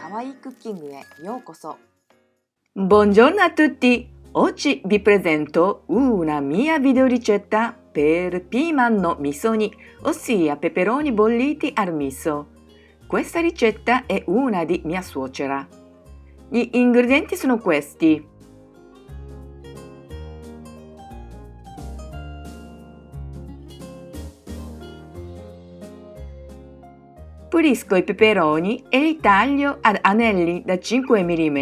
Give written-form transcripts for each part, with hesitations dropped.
Kawaii Cooking へようこそ。 Buongiorno a tutti! Oggi vi presento una mia videoricetta per piman no misoni, ossia peperoni bolliti al miso. Questa ricetta è una di mia suocera. Gli ingredienti sono questi. Pulisco i peperoni e li taglio ad anelli da 5 mm.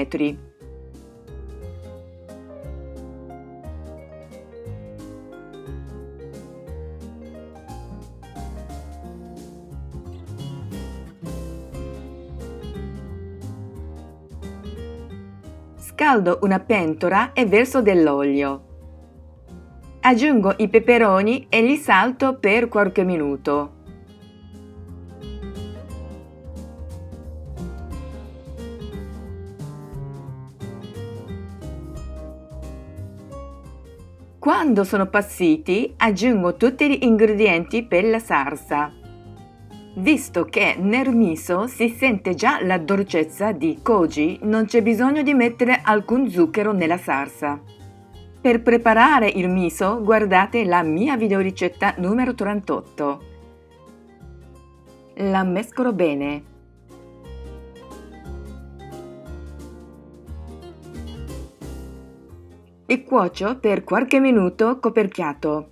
Scaldo una pentola e verso dell'olio. Aggiungo i peperoni e li salto per qualche minuto. Quando sono passiti, aggiungo tutti gli ingredienti per la salsa. Visto che nel miso si sente già la dolcezza di koji, non c'è bisogno di mettere alcun zucchero nella salsa. Per preparare il miso, guardate la mia videoricetta numero 38. La mescolo bene. E cuocio per qualche minuto coperchiato.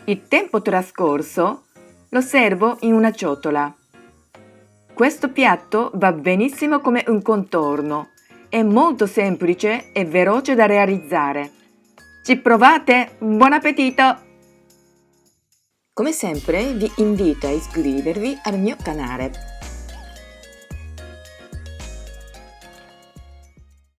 Il tempo trascorso lo servo in una ciotola. Questo piatto va benissimo come un contorno, è molto semplice e veloce da realizzare. Ci provate? Buon appetito! Come sempre vi invito a iscrivervi al mio canale.